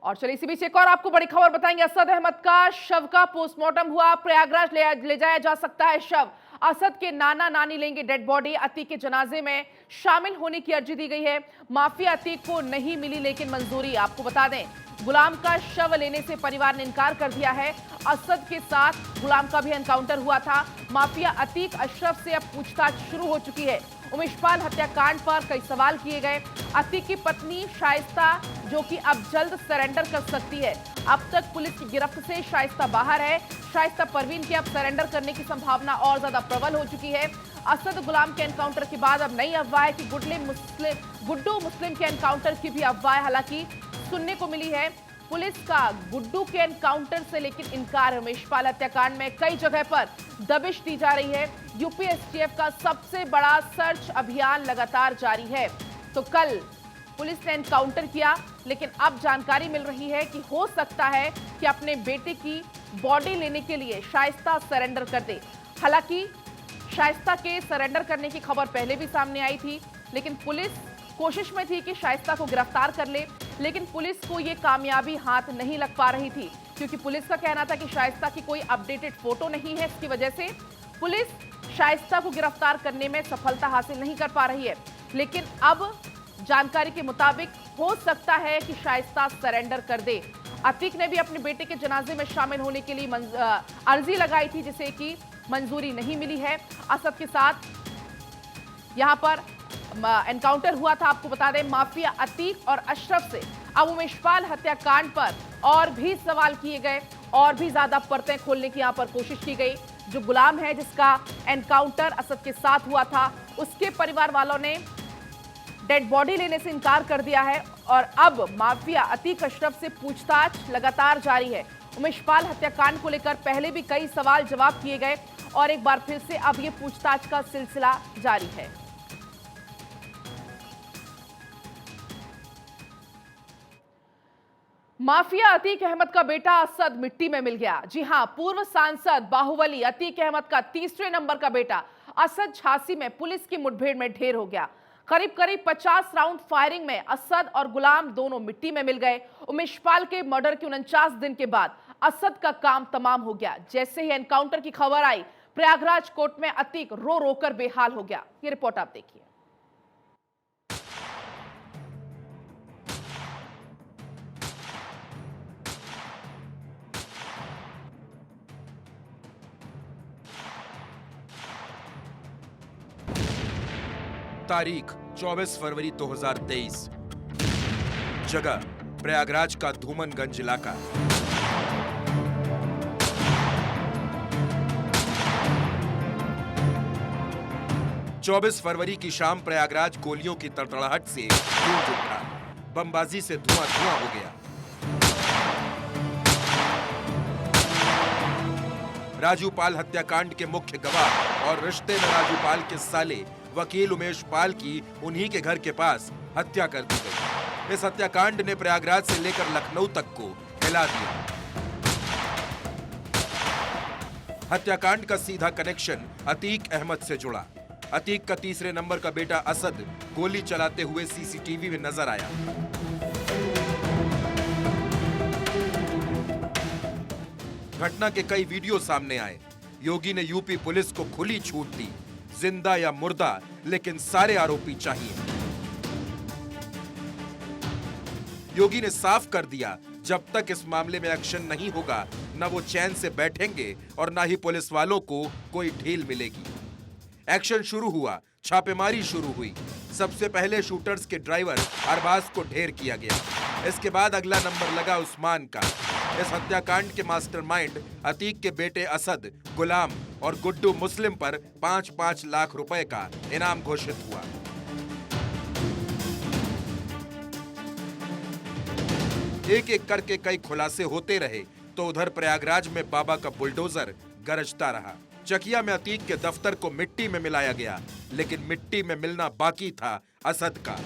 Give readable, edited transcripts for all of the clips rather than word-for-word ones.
और चलिए इसी बीच एक और आपको बड़ी खबर बताएंगे। असद अहमद का शव का पोस्टमार्टम हुआ। प्रयागराज ले जाया जा सकता है शव। असद के नाना नानी लेंगे डेड बॉडी। अतीक के जनाजे में शामिल होने की अर्जी दी गई है। माफिया अतीक को नहीं मिली लेकिन मंजूरी। आपको बता दें, गुलाम का शव लेने से परिवार ने इनकार कर दिया है। असद के साथ गुलाम का भी एनकाउंटर हुआ था। माफिया अतीक अशरफ से अब पूछताछ शुरू हो चुकी है। उमेशपाल हत्याकांड पर कई सवाल किए गए। अतीक की पत्नी शाइस्ता, जो कि अब जल्द सरेंडर कर सकती है। अब तक पुलिस की गिरफ्त से शाइस्ता बाहर है। शाइस्ता परवीन की अब सरेंडर करने की संभावना और ज्यादा प्रबल हो चुकी है। असद गुलाम के एनकाउंटर के बाद अब नई अफवाह है कि गुड्डू मुस्लिम के एनकाउंटर की भी अफवाह हालांकि सुनने को मिली है। पुलिस का गुड्डू के एनकाउंटर से लेकिन इनकार है। उमेशपाल हत्याकांड में कई जगह पर दबिश दी जा रही है। यूपी एसटीएफ का सबसे बड़ा सर्च अभियान लगातार जारी है। तो कल पुलिस ने एनकाउंटर किया, लेकिन अब जानकारी मिल रही है कि हो सकता है कि अपने बेटे की बॉडी लेने के लिए शाइस्ता सरेंडर कर दे। हालांकि शाइस्ता के सरेंडर करने की खबर पहले भी सामने आई थी, लेकिन पुलिस कोशिश में थी कि शाइस्ता को गिरफ्तार कर ले, लेकिन पुलिस को यह कामयाबी हाथ नहीं लग पा रही थी, क्योंकि पुलिस का कहना था कि शाइस्ता की कोई अपडेटेड फोटो नहीं है। इसकी वजह से पुलिस शाइस्ता को गिरफ्तार करने में सफलता हासिल नहीं कर पा रही है। लेकिन अब जानकारी के मुताबिक हो सकता है कि शाइस्ता सरेंडर कर दे। अतीक ने भी अपने बेटे के जनाजे में शामिल होने के लिए अर्जी लगाई थी, जिसे कि मंजूरी नहीं मिली है। असद के साथ यहां पर एनकाउंटर हुआ था। आपको बता दें, माफिया अतीक और अशरफ से अब उमेशपाल हत्याकांड पर और भी सवाल किए गए और भी ज्यादा परतें खोलने की यहां पर कोशिश की गई। जो गुलाम है जिसका एनकाउंटर असद के साथ हुआ था, उसके परिवार वालों ने डेड बॉडी लेने से इनकार कर दिया है और अब माफिया अतीक अशरफ से पूछताछ लगातार जारी है। उमेशपाल हत्याकांड को लेकर पहले भी कई सवाल जवाब किए गए और एक बार फिर से अब ये पूछताछ का सिलसिला जारी है। माफिया अतीक अहमद का बेटा असद मिट्टी में मिल गया। जी हां, पूर्व सांसद बाहुबली अतीक अहमद का तीसरे नंबर का बेटा असद झांसी में पुलिस की मुठभेड़ में ढेर हो गया। करीब करीब 50 राउंड फायरिंग में असद और गुलाम दोनों मिट्टी में मिल गए। उमेशपाल के मर्डर के 49 दिन के बाद असद का काम तमाम हो गया। जैसे ही एनकाउंटर की खबर आई, प्रयागराज कोर्ट में अतीक रो रोकर बेहाल हो गया। ये रिपोर्ट आप देखिए। तारीख 24 फरवरी 2023। जगह प्रयागराज का धूमनगंज इलाका। चौबीस फरवरी की शाम प्रयागराज गोलियों की तड़तड़ाहट से गूंज उठा। बमबाजी से धुआं धुआं हो गया। राजू पाल हत्याकांड के मुख्य गवाह और रिश्ते में राजू पाल के साले वकील उमेश पाल की उन्हीं के घर के पास हत्या कर दी गई। इस हत्याकांड ने प्रयागराज से लेकर लखनऊ तक को हिला दिया। हत्याकांड का सीधा कनेक्शन अतीक अहमद से जुड़ा। अतीक का तीसरे नंबर का बेटा असद गोली चलाते हुए सीसीटीवी में नजर आया। घटना के कई वीडियो सामने आए। योगी ने यूपी पुलिस को खुली छूट दी, जिंदा या मुर्दा लेकिन सारे आरोपी चाहिए। योगी ने साफ कर दिया, जब तक इस मामले में एक्शन नहीं होगा, न वो चैन से बैठेंगे और न ही पुलिस वालों को कोई ढील मिलेगी। एक्शन शुरू हुआ, छापेमारी शुरू हुई। सबसे पहले शूटर्स के ड्राइवर अरबाज को ढेर किया गया। इसके बाद अगला नंबर लगा उस्मान का। इस हत्याकांड के मास्टरमाइंड अतीक के बेटे असद, गुलाम और गुड्डू मुस्लिम पर 5-5 लाख रुपए का इनाम घोषित हुआ। एक एक करके कई खुलासे होते रहे तो उधर प्रयागराज में बाबा का बुलडोजर गरजता रहा। चकिया में अतीक के दफ्तर को मिट्टी में मिलाया गया, लेकिन मिट्टी में मिलना बाकी था असद का।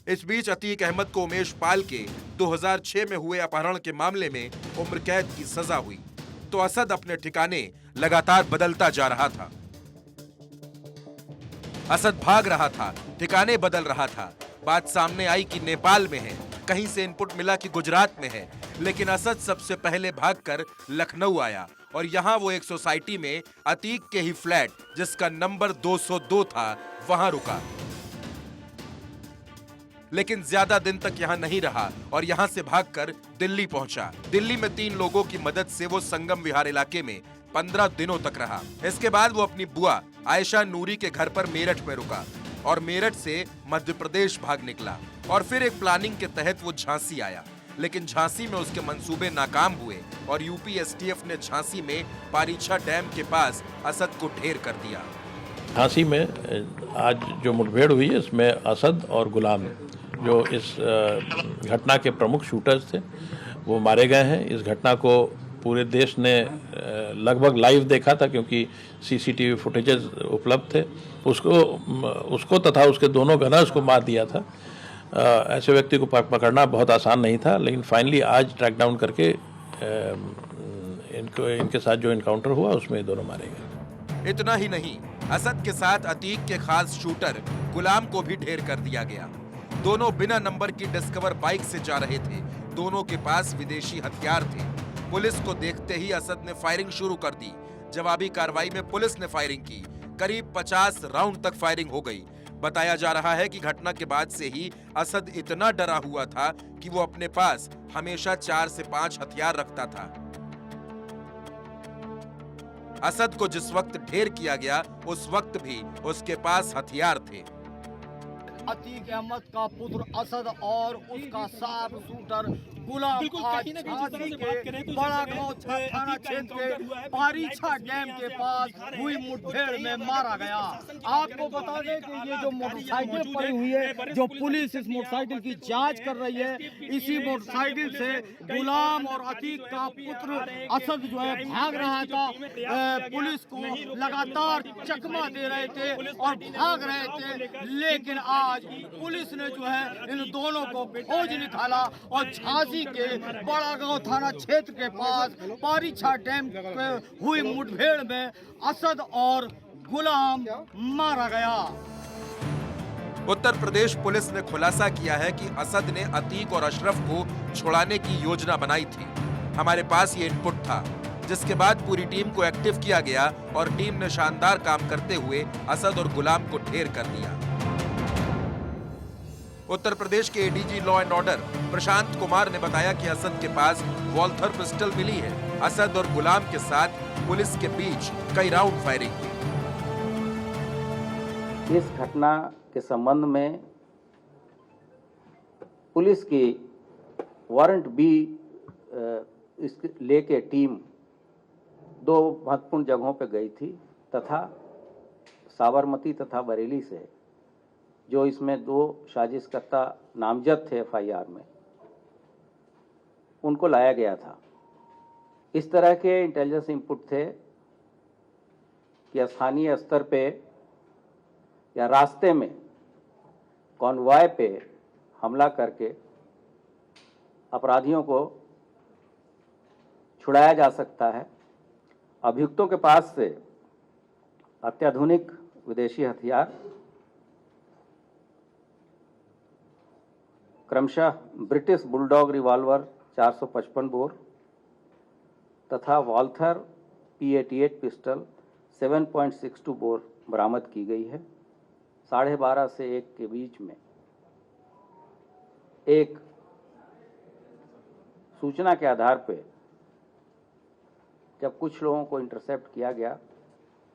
इस बीच अतीक अहमद को उमेश पाल के 2006 में हुए अपहरण के मामले में उम्र कैद की सजा हुई, तो असद अपने ठिकाने लगातार बदलता जा रहा था। असद भाग रहा था, ठिकाने बदल रहा था। बात सामने आई कि नेपाल में है। कहीं से इनपुट मिला कि गुजरात में है, लेकिन असद सबसे पहले भागकर लखनऊ आया और यहाँ वो एक सोसाइटी में अतीक के ही फ्लैट जिसका नंबर 202 था वहां रुका। लेकिन ज्यादा दिन तक यहाँ नहीं रहा और यहाँ से भागकर दिल्ली पहुंचा। दिल्ली में 3 लोगों की मदद से वो संगम विहार इलाके में 15 दिनों तक रहा। इसके बाद वो अपनी बुआ आयशा नूरी के घर पर मेरठ में रुका और मेरठ से मध्य प्रदेश भाग निकला और फिर एक प्लानिंग के तहत वो झांसी आया। लेकिन झांसी में उसके मंसूबे नाकाम हुए और यूपी एसटीएफ ने झांसी में पारीछा डैम के पास असद को ढेर कर दिया। झांसी में आज जो मुठभेड़ हुई है इसमें असद और गुलाम जो इस घटना के प्रमुख शूटर्स थे वो मारे गए हैं। इस घटना को पूरे देश ने लगभग लाइव देखा था क्योंकि सीसीटीवी फुटेजेस उपलब्ध थे। उसको तथा उसके दोनों गनर्स को मार दिया था। ऐसे व्यक्ति को पकड़ना बहुत आसान नहीं था, लेकिन फाइनली आज ट्रैक डाउन करके इनके साथ जो इनकाउंटर हुआ उसमें दोनों मारे गए। इतना ही नहीं, असद के साथ अतीक के खास शूटर गुलाम को भी ढेर कर दिया गया। दोनों बिना नंबर की डिस्कवर बाइक से जा रहे थे। दोनों के पास विदेशी हथियार थे। पुलिस को देखते ही असद ने फायरिंग शुरू कर दी। जवाबी कार्रवाई में पुलिस ने फायरिंग की। करीब 50 राउंड तक फायरिंग हो गई। बताया जा रहा है कि घटना के बाद से ही असद इतना डरा हुआ था कि वो अपने पास हमेशा 4 से 5 हथियार रखता था। असद को जिस वक्त ढेर किया गया उस वक्त भी उसके पास हथियार थे। अतीक अहमद का पुत्र असद और उसका साफ शूटर गुलाम आज झांसी के बड़ा गांव थाना क्षेत्र के पारीछा डैम के पास हुई मुठभेड़ में मारा गया। आपको बता दें कि ये जो मोटरसाइकिल पड़ी हुई है, जो पुलिस इस मोटरसाइकिल की जांच कर रही है, इसी मोटरसाइकिल से गुलाम और अतीक का पुत्र असद जो है भाग रहा था। पुलिस को लगातार चकमा दे रहे थे और भाग रहे थे, लेकिन आज पुलिस ने जो है इन दोनों को खोज निकाला और झांसी के बड़ा गांव थाना क्षेत्र के पास पारीछा डैम पे हुई मुठभेड़ में असद और गुलाम मारा गया। उत्तर प्रदेश पुलिस ने खुलासा किया है कि असद ने अतीक और अशरफ को छुड़ाने की योजना बनाई थी। हमारे पास ये इनपुट था, जिसके बाद पूरी टीम को एक्टिव किया गया और टीम ने शानदार काम करते हुए असद और गुलाम को ढेर कर दिया। उत्तर प्रदेश के ADG law and order Prashant Kumar ने बताया कि असद के पास वॉल्थर पिस्टल मिली है। असद और गुलाम के साथ पुलिस के बीच कई राउंड फायरिंग हुई। इस घटना के संबंध में पुलिस की वारंट बी लेके टीम 2 महत्वपूर्ण जगहों पर गई थी तथा साबरमती तथा बरेली से जो इसमें 2 साजिशकर्ता नामजद थे एफआईआर में, उनको लाया गया था। इस तरह के इंटेलिजेंस इनपुट थे कि स्थानीय स्तर पे या रास्ते में कॉन्वॉय पे हमला करके अपराधियों को छुड़ाया जा सकता है। अभियुक्तों के पास से अत्याधुनिक विदेशी हथियार क्रमशः ब्रिटिश बुलडॉग रिवॉल्वर 455 बोर तथा वॉल्थर P88 पिस्टल 7.62 बोर बरामद की गई है। 12:30 से 1 के बीच में एक सूचना के आधार पे जब कुछ लोगों को इंटरसेप्ट किया गया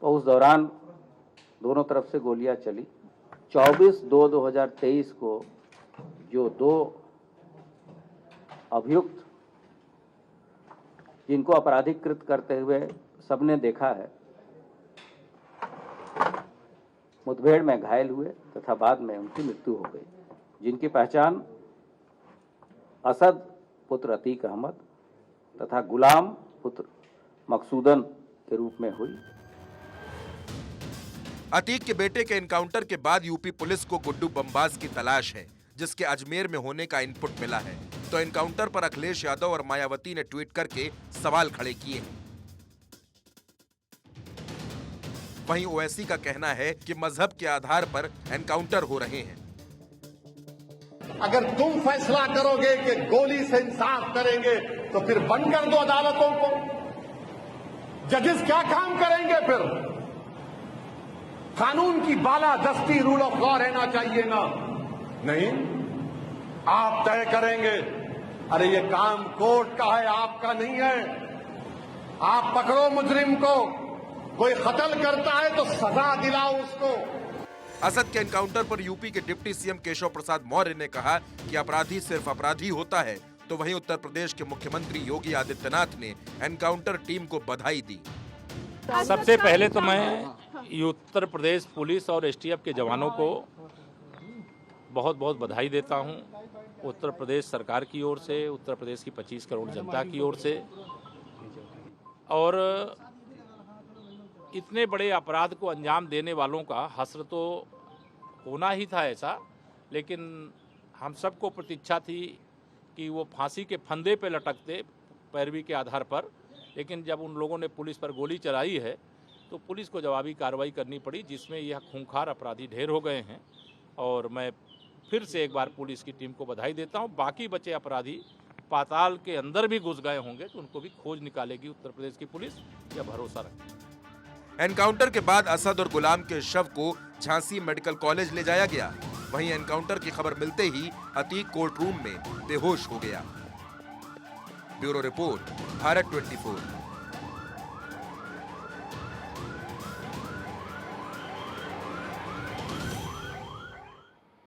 तो उस दौरान दोनों तरफ से गोलियां चली। 24/2/2023 को जो 2 अभियुक्त जिनको आपराधिकृत करते हुए सबने देखा है, मुठभेड़ में घायल हुए तथा बाद में उनकी मृत्यु हो गई, जिनकी पहचान असद पुत्र अतीक अहमद तथा गुलाम पुत्र मकसूदन के रूप में हुई। अतीक के बेटे के एनकाउंटर के बाद यूपी पुलिस को गुड्डू बमबाज की तलाश है, जिसके अजमेर में होने का इनपुट मिला है। तो एनकाउंटर पर अखिलेश यादव और मायावती ने ट्वीट करके सवाल खड़े किए हैं। वहीं ओवैसी का कहना है कि मजहब के आधार पर एनकाउंटर हो रहे हैं। अगर तुम फैसला करोगे कि गोली से इंसाफ करेंगे तो फिर बंद कर दो अदालतों को। जजेस क्या काम करेंगे फिर? कानून की बालादस्ती, रूल ऑफ लॉ रहना चाहिए ना? नहीं, आप तय करेंगे। अरे ये काम कोर्ट का है, आपका नहीं है। आप पकड़ो मुजरिम को, कोई कत्ल करता है तो सजा दिलाओ उसको। असद के एनकाउंटर पर यूपी के डिप्टी सीएम केशव प्रसाद मौर्य ने कहा कि अपराधी सिर्फ अपराधी होता है, तो वहीं उत्तर प्रदेश के मुख्यमंत्री योगी आदित्यनाथ ने एनकाउंटर टीम को बधाई दी। सबसे पहले तो मैं उत्तर प्रदेश पुलिस और एसटीएफ के जवानों को बहुत बहुत बधाई देता हूं। उत्तर प्रदेश सरकार की ओर से, उत्तर प्रदेश की 25 करोड़ जनता की ओर से। और इतने बड़े अपराध को अंजाम देने वालों का हश्र तो होना ही था ऐसा, लेकिन हम सबको प्रतीक्षा थी कि वो फांसी के फंदे पे लटकते पैरवी के आधार पर। लेकिन जब उन लोगों ने पुलिस पर गोली चलाई है तो पुलिस को जवाबी कार्रवाई करनी पड़ी, जिसमें यह खूंखार अपराधी ढेर हो गए हैं। और मैं फिर से एक बार पुलिस की टीम को बधाई देता हूं। बाकी बचे अपराधी पाताल के अंदर भी घुस गए होंगे तो उनको भी खोज निकालेगी उत्तर प्रदेश की पुलिस, यह भरोसा रखें। एनकाउंटर के बाद असद और गुलाम के शव को झांसी मेडिकल कॉलेज ले जाया गया। वहीं एनकाउंटर की खबर मिलते ही अतीक कोर्ट रूम में बेहोश हो गया। Bureau report, Bharat 24।